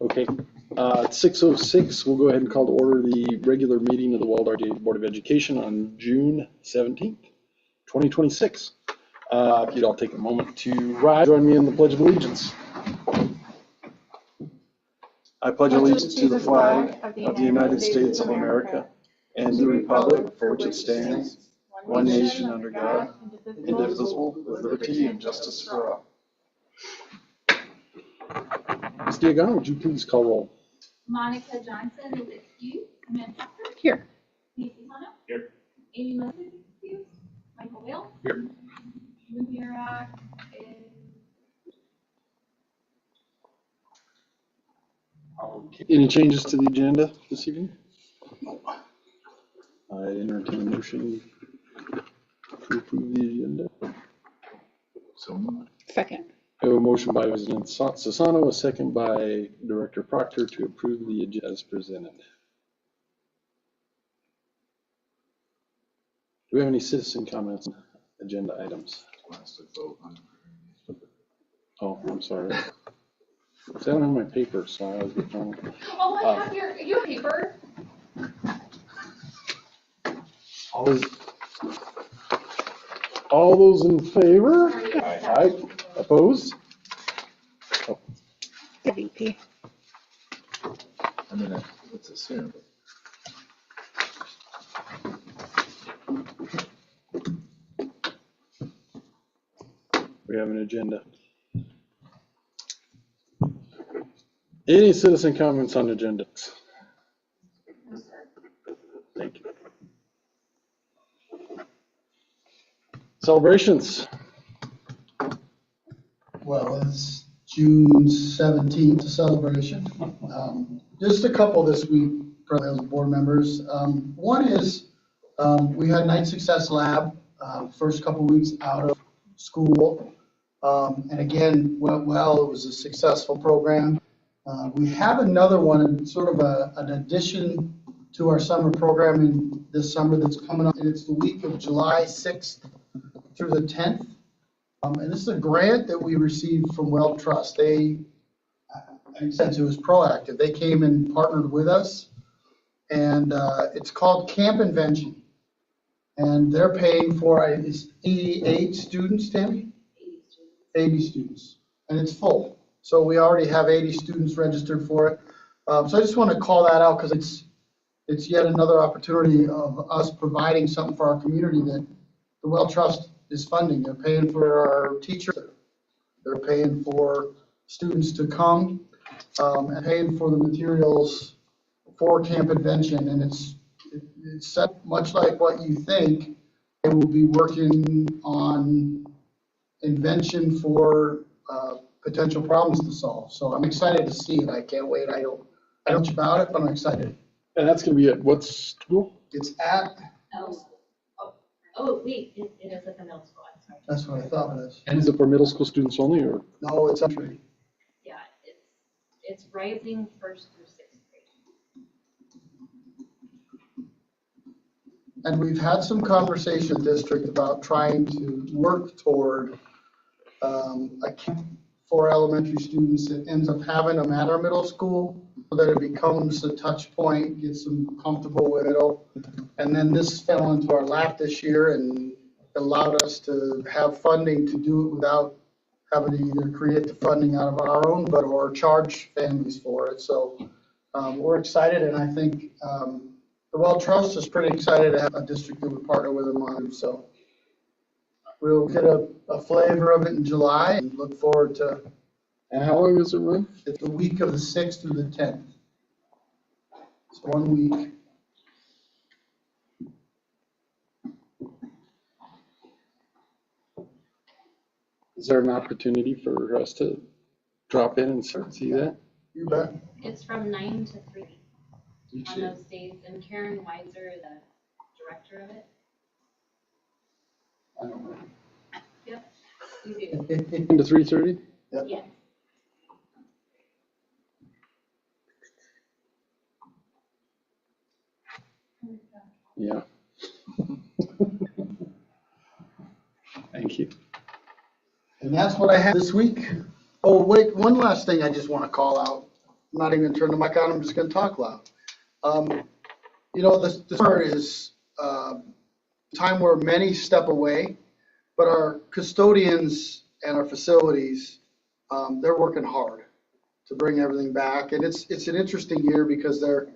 Okay, at 6:06, we'll go ahead and call to order the regular meeting of the Waldorf Board of Education on June 17th, 2026. If you'd all take a moment to rise, join me in the Pledge of Allegiance. I pledge allegiance to the flag of the United States of America and the republic for which it stands, one nation under God, indivisible, with liberty and justice for all. Ms. Diagano, would you please call roll? Monica Johnson is excused. Samantha Tucker. Here. Casey Hano. Here. Amy Moses is excused. Michael Whale. Here. Lumira is. Okay. Any changes to the agenda this evening? I entertain a motion to approve the agenda. Second. I have a motion by President Sassano, a second by Director Proctor to approve the agenda as presented. Do we have any citizen comments on agenda items? Oh, I'm sorry. I don't have my paper, so I was getting. Oh, I have your paper. All those in favor? Aye. Opposed? Oh. The VP. I mean, it's assumed. We have an agenda. Any citizen comments on agenda? Thank you. Celebrations. Well, it's June 17th, a celebration. Just a couple this week, probably as board members. One is we had Night Success Lab, first couple weeks out of school. And again, went well. It was a successful program. We have another one, sort of an addition to our summer programming this summer that's coming up. And it's the week of July 6th through the 10th. And this is a grant that we received from Well Trust. They, in a sense, it was proactive. They came and partnered with us, and it's called Camp Invention. And they're paying for 88 students, Tammy? 80 students, and it's full. So we already have 80 students registered for it. So I just want to call that out because it's yet another opportunity of us providing something for our community that the Well Trust is funding. They're paying for our teachers, they're paying for students to come, and paying for the materials for Camp Invention. And it's set much like what you think. They will be working on invention for potential problems to solve. So I'm excited to see it. I can't wait. I don't know much about it, but I'm excited. And that's going to be at what school? It's at. Oh, wait, it is at the middle school. I'm sorry. That's what I thought it is. And is it for middle school students only, or? No, it's entry. Yeah, it's rising first through sixth grade. And we've had some conversation in district about trying to work toward a camp for elementary students that ends up having them at our middle school so that it becomes a touch point, gets them comfortable with it. And then this fell into our lap this year and allowed us to have funding to do it without having to either create the funding out of our own, or charge families for it. So we're excited, and I think the Well Trust is pretty excited to have a district that would partner with them on it. So we'll get a flavor of it in July and look forward to. And how long does it run? It's the week of the 6th through the 10th. It's 1 week. Is there an opportunity for us to drop in and see that? You bet. It's from 9 to 3 Each on day? those days, and Karen Weiser, the director of it. I don't know. Yep, we do. 10 to 3:30? Yes. Yeah. Thank you. And that's what I have this week. Oh, wait, one last thing I just want to call out. I'm not even gonna turn the mic on, I'm just gonna talk loud. You know, the summer is time where many step away, but our custodians and our facilities, they're working hard to bring everything back. And it's an interesting year because they're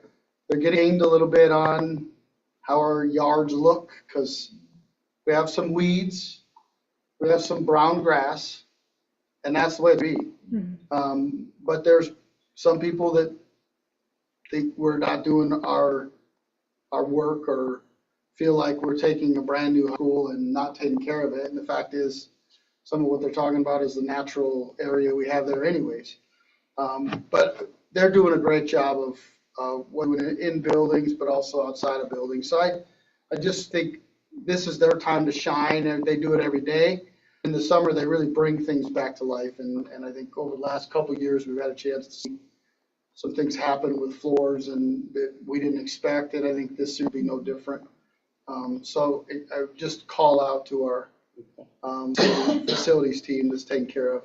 getting aimed a little bit on how our yards look, because we have some weeds, we have some brown grass, and that's the way it be. But there's some people that think we're not doing our work or feel like we're taking a brand new school and not taking care of it. And the fact is, some of what they're talking about is the natural area we have there anyways. But they're doing a great job of in buildings, but also outside of buildings. So I just think this is their time to shine, and they do it every day. In the summer, they really bring things back to life. And I think over the last couple of years, we've had a chance to see some things happen with floors and that we didn't expect. And I think this would be no different. So I just call out to our facilities team that's taking care of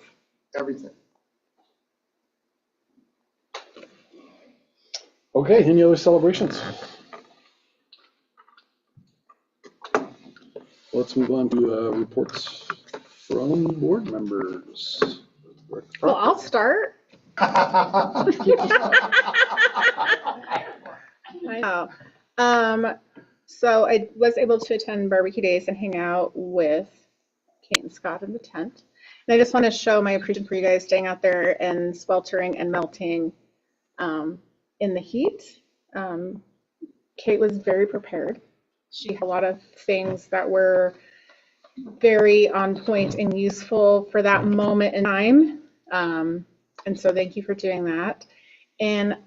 everything. Okay, any other celebrations? Let's move on to reports from board members. Well, I'll start. I know. So I was able to attend Barbecue Days and hang out with Kate and Scott in the tent. And I just want to show my appreciation for you guys staying out there and sweltering and melting in the heat. Kate was very prepared. She had a lot of things that were very on point and useful for that moment in time. And so thank you for doing that. And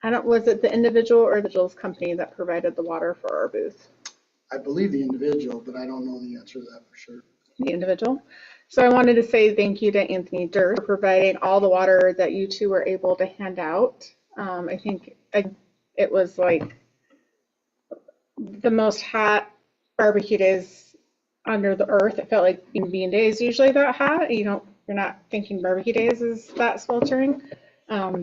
was it the individual or the Jules company that provided the water for our booth? I believe the individual, but I don't know the answer to that for sure. The individual. So I wanted to say thank you to Anthony Durr for providing all the water that you two were able to hand out. I think it was like the most hot barbecue days under the earth. It felt like Bean Days usually that hot. You're not thinking barbecue days is that sweltering.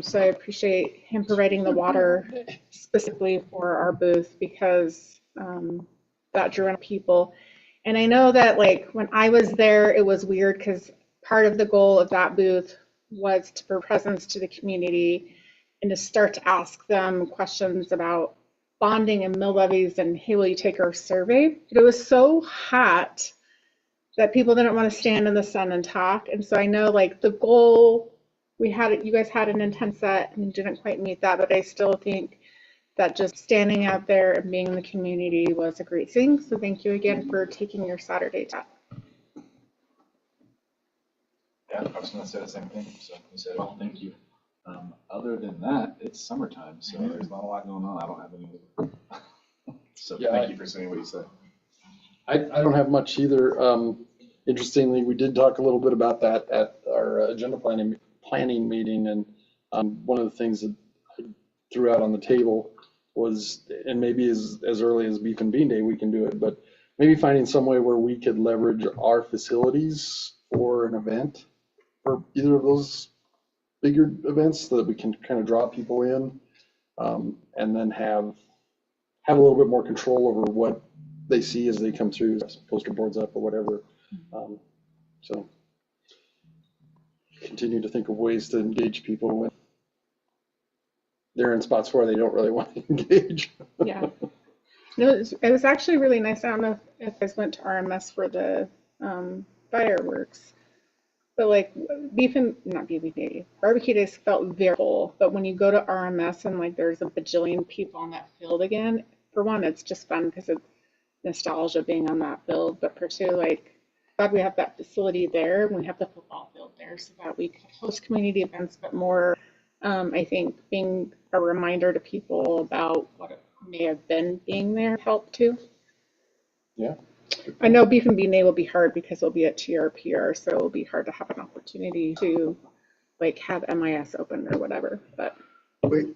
So I appreciate him providing the water specifically for our booth because that drew in people. And I know that like when I was there, it was weird because part of the goal of that booth was to bring presence to the community and to start to ask them questions about bonding and mill levies and, hey, will you take our survey? But it was so hot that people didn't want to stand in the sun and talk. And so I know like the goal you guys had an intense set and didn't quite meet that, but I still think that just standing out there and being in the community was a great thing. So thank you again for taking your Saturday to that. Yeah, I was gonna say the same thing, so you said it all, thank you. Other than that, it's summertime, so there's not a lot going on. I don't have any. So Yeah, thank you for saying what you said. I don't have much either. Interestingly, we did talk a little bit about that at our agenda planning meeting, and one of the things that I threw out on the table was, and maybe as early as Beef and Bean Day we can do it, but maybe finding some way where we could leverage our facilities for an event for either of those bigger events so that we can kind of draw people in, and then have a little bit more control over what they see as they come through, poster boards up or whatever. So continue to think of ways to engage people when they're in spots where they don't really want to engage. Yeah. No, it was actually really nice. I don't know if you guys went to RMS for the fireworks, but like Barbecue Days felt very full. But when you go to RMS and like there's a bajillion people on that field again, for one, it's just fun because it's nostalgia being on that field. But for two, like, glad we have that facility there. We have the football field there so that we can host community events, but more, I think, being a reminder to people about what it may have been being there helped too. Yeah. I know Beef and Bean Day will be hard because it'll be at TRPR, so it'll be hard to have an opportunity to like have MIS open or whatever. But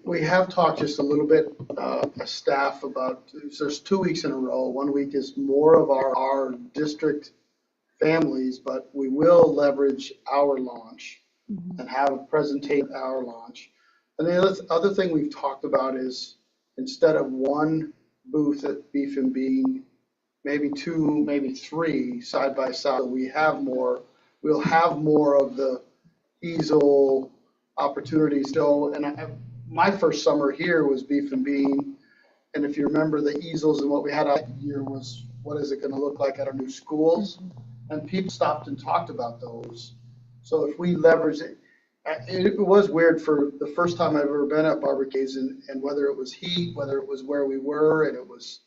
we have talked just a little bit as staff about, there's 2 weeks in a row. 1 week is more of our district families, but we will leverage our launch and have a presentation at our launch. And the other thing we've talked about is instead of one booth at Beef and Bean, maybe two, maybe three side by side. So we'll have more of the easel opportunities still. And my first summer here was Beef and Bean. And if you remember the easels and what we had that year was, what is it going to look like at our new schools? And people stopped and talked about those. So if we leverage it, it was weird for the first time I've ever been at barbecues, and whether it was heat, whether it was where we were, and it was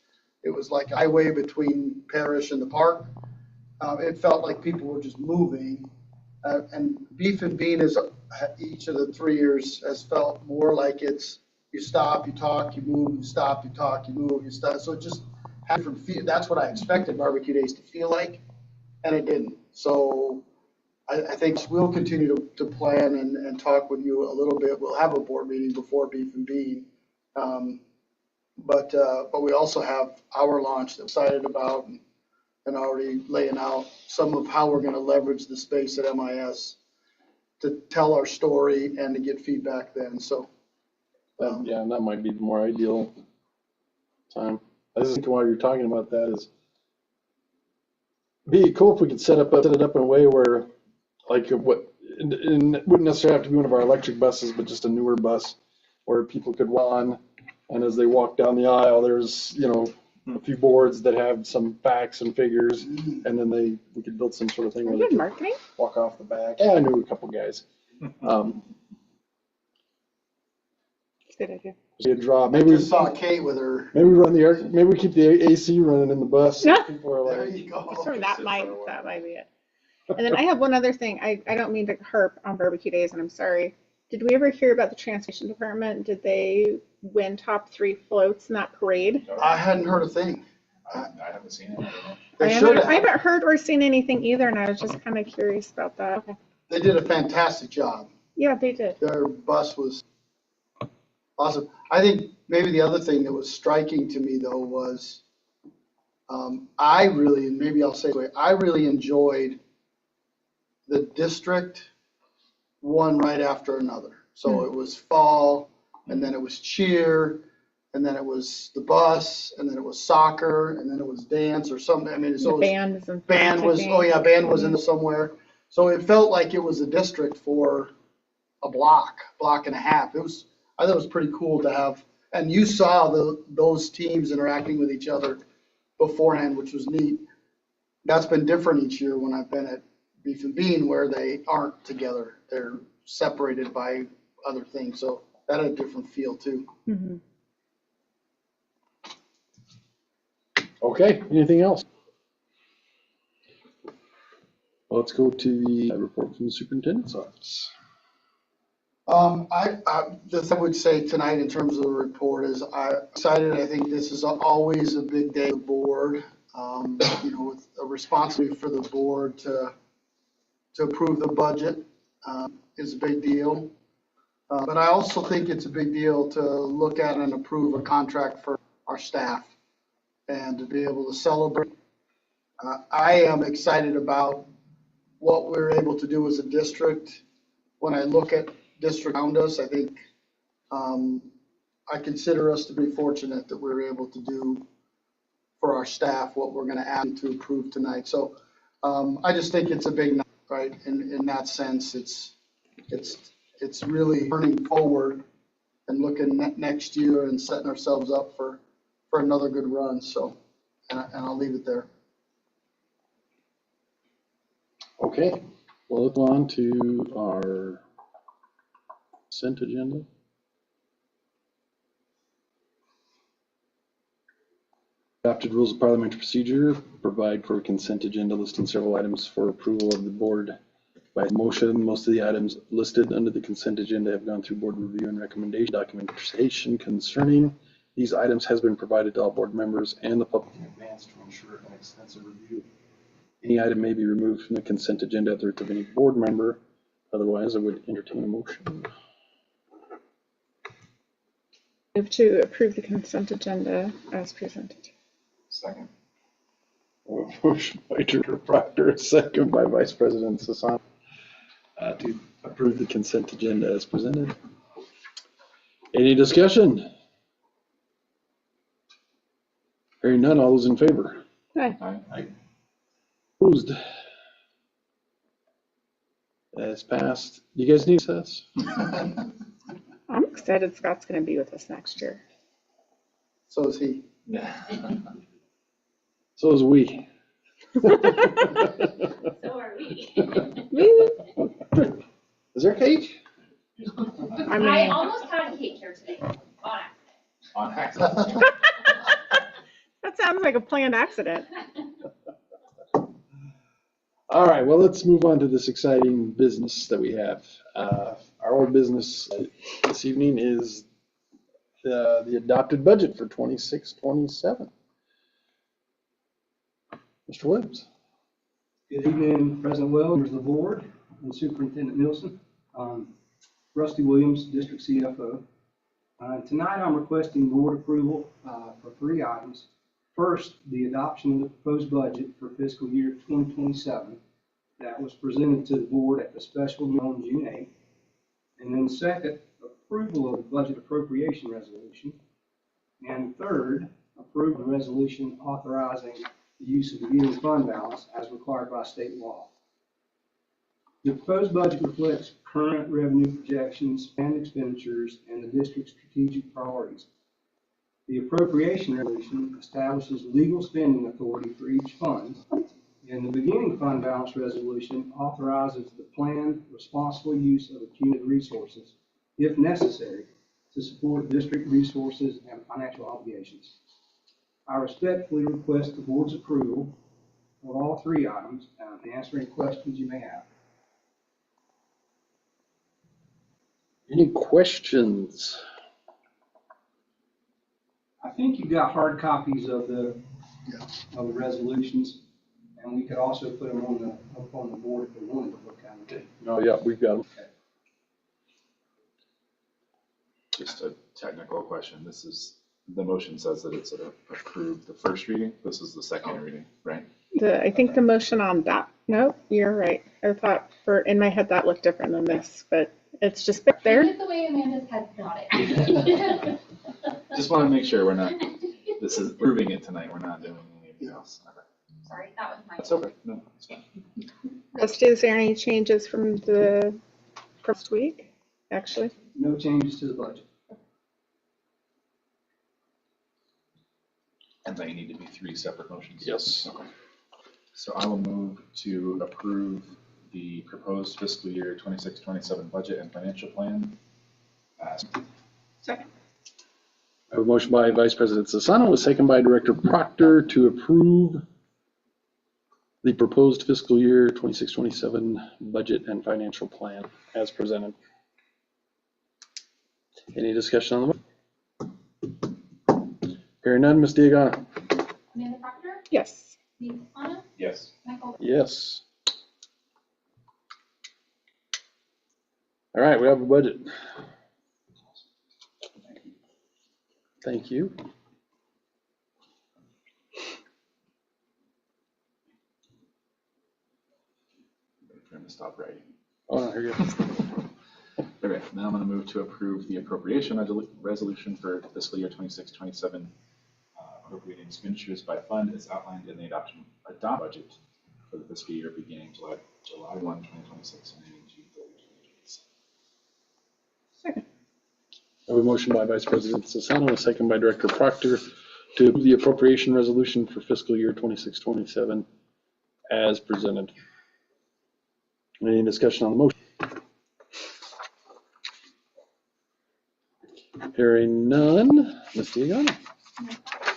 like a highway between Parish and the park. It felt like people were just moving. And Beef and Bean is each of the 3 years has felt more like it's you stop, you talk, you move, you stop, you talk, you move, you stop. So it just had different feel. That's what I expected barbecue days to feel like, and it didn't. So I think we'll continue to plan and talk with you a little bit. We'll have a board meeting before Beef and Bean. But we also have our launch that we're excited about and already laying out some of how we're going to leverage the space at MIS to tell our story and to get feedback then. So, Yeah, that might be the more ideal time. I was thinking while you're talking about that is, be cool if we could set it up in a way where, like, it wouldn't necessarily have to be one of our electric buses, but just a newer bus where people could run, and as they walk down the aisle, there's, a few boards that have some facts and figures, and then we could build some sort of thing Are where you they in could marketing? walk off the back. Yeah, I knew a couple guys. It's a good idea. See a drop. I Maybe we just saw Kate with her. maybe we run the air. Maybe we keep the AC running in the bus. Yeah. People are There like, you go. Sure, that might be it. And then I have one other thing. I don't mean to harp on barbecue days, and I'm sorry. Did we ever hear about the transportation department? Did they win top 3 floats in that parade? I hadn't heard a thing. I haven't seen it. I don't know. They I should have. haven't heard or seen anything either, and I was just kind of curious about that. Okay. They did a fantastic job. Yeah, they did. Their bus was awesome. I think maybe the other thing that was striking to me though was I really, and maybe I'll say this way, I really enjoyed the district one right after another. So it was fall, and then it was cheer, and then it was the bus, and then it was soccer, and then it was dance or something. I mean, it's The always band was in band was, I oh think. yeah, band was in there somewhere. So it felt like it was a district for a block and a half. I thought it was pretty cool to have, and you saw those teams interacting with each other beforehand, which was neat. That's been different each year when I've been at Beef and Bean, where they aren't together. They're separated by other things. So that had a different feel too. Mhm. okay, anything else? Well, let's go to the report from the superintendent's office. I would say tonight in terms of the report is I'm excited. I think this is always a big day of the board. With a responsibility for the board to approve the budget is a big deal. But I also think it's a big deal to look at and approve a contract for our staff and to be able to celebrate. I am excited about what we're able to do as a district. When I look at district around us, I think I consider us to be fortunate that we're able to do for our staff what we're going to ask you to approve tonight. So I just think it's a big night, right? In that sense, it's really turning forward and looking next year and setting ourselves up for another good run. So, and I'll leave it there. Okay, well, let's go on to our consent agenda. Adopted rules of parliamentary procedure provide for a consent agenda listing several items for approval of the board by motion. Most of the items listed under the consent agenda have gone through board review and recommendation. Documentation concerning these items has been provided to all board members and the public in advance to ensure an extensive review. Any item may be removed from the consent agenda at the request of any board member. Otherwise, I would entertain a motion. Move to approve the consent agenda as presented. Second. Motion by Director Proctor, second by Vice President Sasan, to approve the consent agenda as presented. Any discussion? Hearing none, all those in favor? Hi. Opposed? That's passed. You guys need this? I'm excited Scott's gonna be with us next year. So is he. So is we. So are we. Is there cake? I mean- I almost had a cake here today, on accident. On accident. That sounds like a planned accident. All right, well, let's move on to this exciting business that we have. Our old business this evening is the adopted budget for 26-27. Mr. Williams. Good evening, President Wells, members of the board, and Superintendent Nielsen. Rusty Williams, District CFO. Tonight, I'm requesting board approval for 3 items. First, the adoption of the proposed budget for fiscal year 2027 that was presented to the board at the special meeting on June 8th. And then second, approval of the budget appropriation resolution. And third, approval of the resolution authorizing the use of the beginning fund balance as required by state law. The proposed budget reflects current revenue projections and expenditures and the district's strategic priorities. The appropriation resolution establishes legal spending authority for each fund, and the beginning fund balance resolution authorizes the planned responsible use of accumulated resources, if necessary, to support district resources and financial obligations. I respectfully request the board's approval of all 3 items and answer any questions you may have. Any questions? I think you've got hard copies of the resolutions, and we could also put them up on the board if we wanted to look at them. Oh, yeah, we've got them. Just a technical question. The motion says that it's approved the first reading. This is the second reading, right? I think the motion on that, no, you're right. I thought in my head that looked different than this, but it's just back there. It's the way Amanda's had got it. Just want to make sure we're not, this is approving it tonight. We're not doing anything else. Okay. Sorry, that was my. That's okay. No, it's fine. Rusty, is there any changes from the first week, actually? No changes to the budget. And they need to be 3 separate motions? Yes. Okay. So I will move to approve the proposed fiscal year 26-27 budget and financial plan. Second. I have a motion by Vice President Sassano, a second by Director Proctor to approve the proposed fiscal year 26-27 budget and financial plan as presented. Any discussion on the motion? Hearing none, Ms. Diagana. Amanda Proctor, Yes. Steve Anna, Yes. Michael. Yes. All right, we have a budget. Thank you. Trying to stop writing. Oh, no, here you go. Okay, now I'm going to move to approve the appropriation resolution for fiscal year 26-27, appropriating expenditures by fund as outlined in the adopt budget for the fiscal year beginning July 1, 2026 and ending June 30, 2027. Second. I have a motion by Vice President Sassano, a second by Director Proctor to approve the appropriation resolution for fiscal year 26-27 as presented. Any discussion on the motion? Hearing none, Ms. Diagana?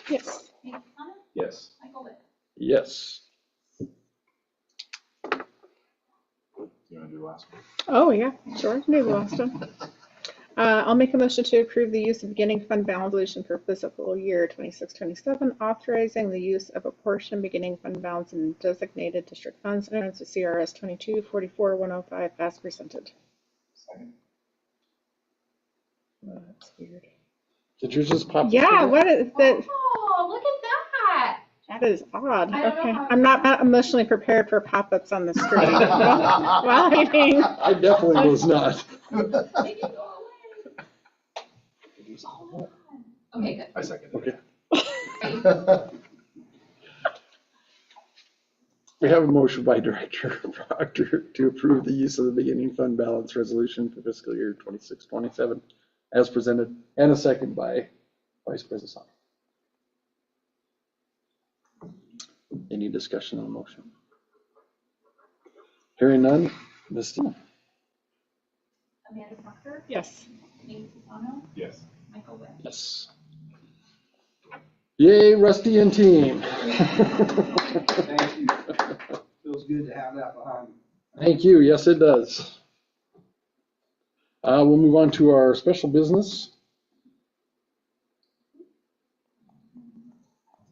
Yes. Steve Anna, Yes. Michael Witt. Yes. Do you want to do the last one? Oh, yeah, sure. Maybe the last one. I'll make a motion to approve the use of beginning fund balance resolution for fiscal year 26-27, authorizing the use of a portion beginning fund balance in designated district funds and to CRS 22-44-105 as presented. Second. Oh, that's weird. Did yours just pop? Yeah, what is that? Oh, look at that. That is odd. I don't know Okay, how- I'm not emotionally prepared for pop-ups on the screen. While eating. I definitely was not. They can go away. Okay, good. I second. Okay. Great. We have a motion by Director Proctor to approve the use of the beginning fund balance resolution for fiscal year 26-27 as presented, and a second by Vice President Sonic. Any discussion on the motion? Hearing none, Ms. Stevens? Amanda Proctor, Yes. Nate Fasano, Yes. Michael Webb. Yes. Yay, Rusty and team. Thank you. Feels good to have that behind me. Thank you. Yes, it does. We'll move on to our special business.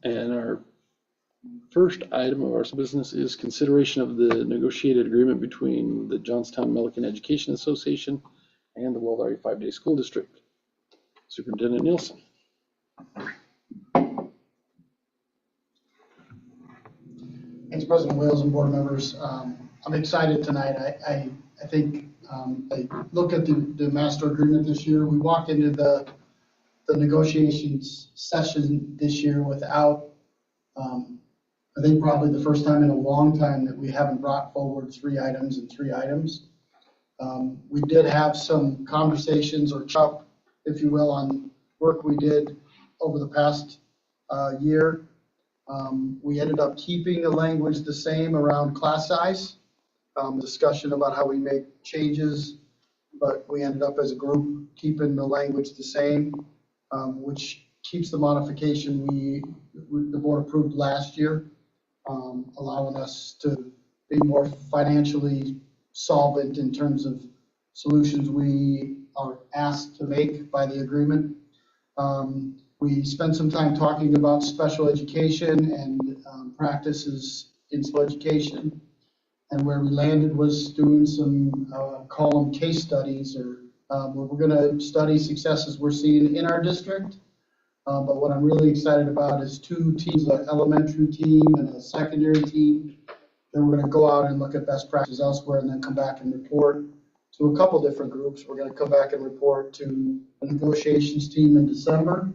And our first item of our business is consideration of the negotiated agreement between the Johnstown Milliken Education Association and the Weld Area 5-Day School District. Superintendent Nielsen. Thanks, President Wales and board members. I'm excited tonight. I think I look at the master agreement this year. We walked into the negotiations session this year without, I think probably the first time in a long time that we haven't brought forward 3 items and 3 items. We did have some conversations or chop, if you will, on work we did over the past year. We ended up keeping the language the same around class size, discussion about how we make changes, but we ended up as a group keeping the language the same, which keeps the modification the board approved last year, allowing us to be more financially solvent in terms of solutions we are asked to make by the agreement. We spent some time talking about special education and practices in special education. And where we landed was doing some, call them case studies, or where we're going to study successes we're seeing in our district. But what I'm really excited about is 2 teams, an elementary team and a secondary team. Then we're going to go out and look at best practices elsewhere and then come back and report to a couple different groups. We're going to come back and report to the negotiations team in December.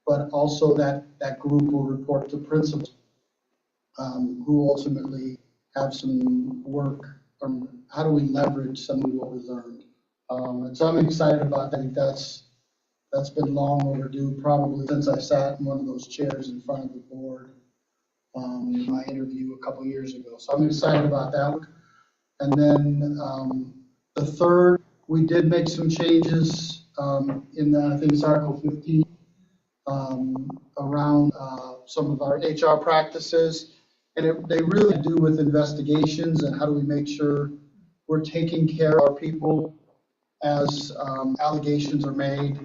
But also that group will report to principals who ultimately have some work on how do we leverage some of what we learned. And so I'm excited about that. I think that's been long overdue, probably since I sat in one of those chairs in front of the board in my interview a couple years ago. So I'm excited about that. And then the third, we did make some changes in I think it's Article 15. Around some of our HR practices, and they really do with investigations and how do we make sure we're taking care of our people as allegations are made.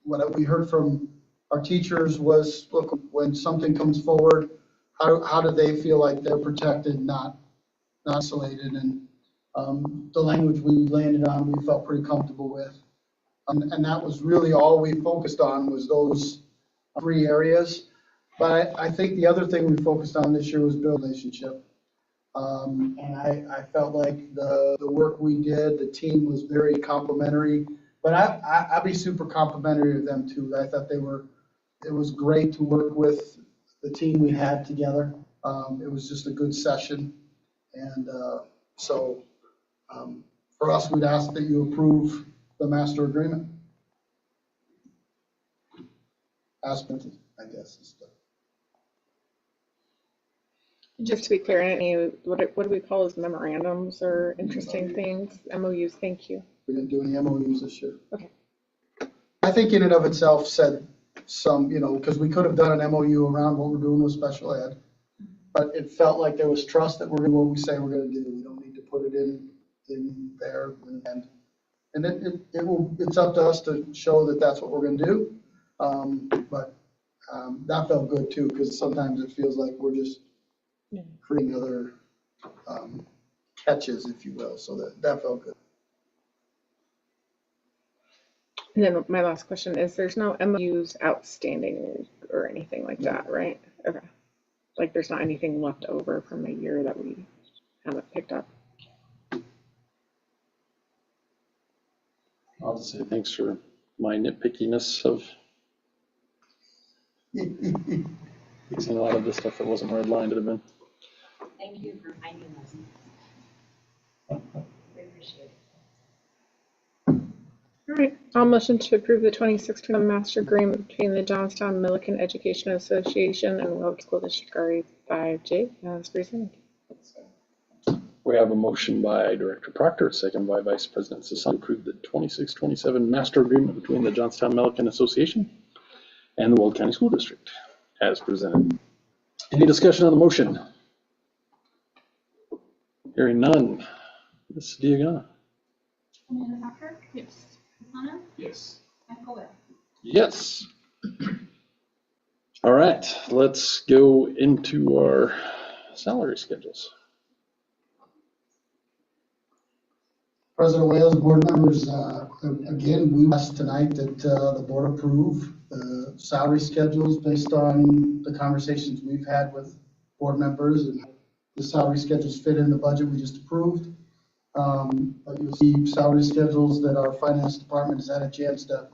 What we heard from our teachers was, look, when something comes forward, how do they feel like they're protected, not isolated? And the language we landed on, we felt pretty comfortable with. And that was really all we focused on was those 3 areas. But I think the other thing we focused on this year was build relationship. And I felt like the work we did, the team was very complimentary. But I'd be super complimentary of them too. I thought it was great to work with the team we had together. It was just a good session. And so for us, we'd ask that you approve the master agreement. Aspect, I guess, is the. Just to be clear, any, what do we call as memorandums or interesting things? MOUs, thank you. We didn't do any MOUs this year. Okay. I think in and of itself said some, because we could have done an MOU around what we're doing with special ed, but it felt like there was trust that we're going to what we say we're going to do. We don't need to put it in there, and it's up to us to show that that's what we're going to do. But that felt good too, because sometimes it feels like we're just creating other catches, if you will. So that felt good. And then my last question is, there's no MOUs outstanding or anything like that, right? Okay. Like there's not anything left over from the year that we haven't picked up. I'll just say thanks for my nitpickiness of fixing a lot of this stuff that wasn't redlined. It have been. Thank you for finding those. We appreciate it. All right, I'll motion to approve the 2016 master agreement between the Johnstown Milliken Education Association and Wilkes School District RE5J as presented. We have a motion by Director Proctor, second by Vice President Sasan, to approve the 26-27 master agreement between the Johnstown Milliken Association and the Weld County School District as presented. Any discussion on the motion? Hearing none. Ms. Diagana. Amanda Hopper, Yes. Casano, Yes. Michael Webb. Yes. All right, let's go into our salary schedules. President Wales, board members, again, we asked tonight that the board approve the salary schedules based on the conversations we've had with board members, and the salary schedules fit in the budget we just approved. But you'll see salary schedules that our finance department has had a chance to,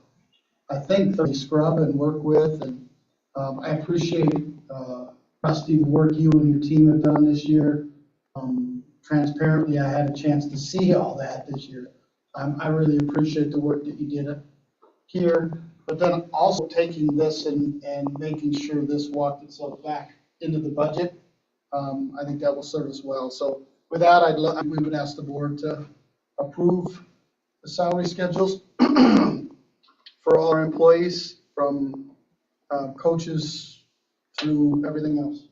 I think, thoroughly scrub and work with. And I appreciate, Rusty, the work you and your team have done this year. Transparently, I had a chance to see all that this year. I really appreciate the work that you did here, but then also taking this and making sure this walked itself back into the budget. I think that will serve us well. So with that, we would ask the board to approve the salary schedules for all our employees, from coaches to everything else.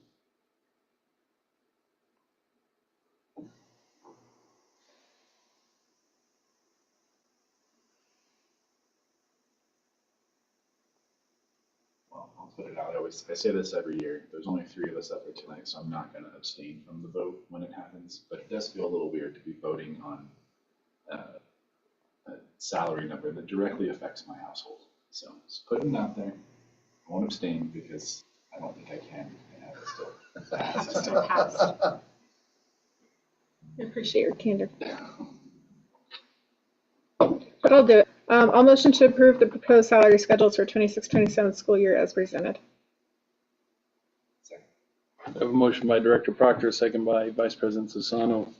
Well, I'll put it out. I say this every year. There's only 3 of us up here tonight, so I'm not going to abstain from the vote when it happens. But it does feel a little weird to be voting on a salary number that directly affects my household. So just putting it out there. I won't abstain because I don't think I can. It's still Pass. I appreciate your candor. But I'll do it. I'll motion to approve the proposed salary schedules for 26-27 school year as presented. I have a motion by Director Proctor, second by Vice President Sassano,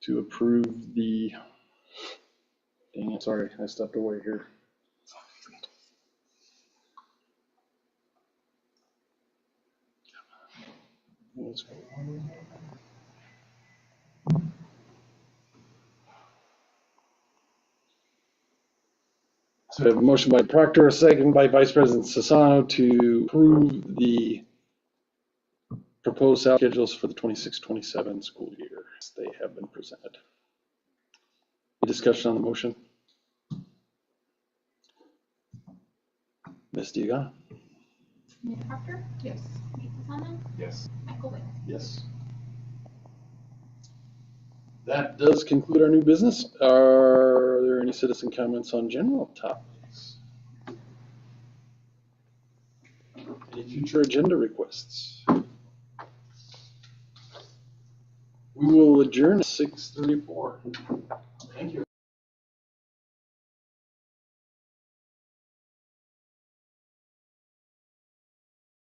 to approve the, dang it, sorry, I stepped away here. So we have a motion by Proctor, a second by Vice President Sassano to approve the proposed salary schedules for the 26-27 school year. They have been presented. Any discussion on the motion? Ms. Diagana? Amanda Hopper, Yes. Casano, Yes. Michael Webb. Yes. That does conclude our new business. Are there any citizen comments on general topics? Any future agenda requests? We will adjourn at 6:34. Thank you.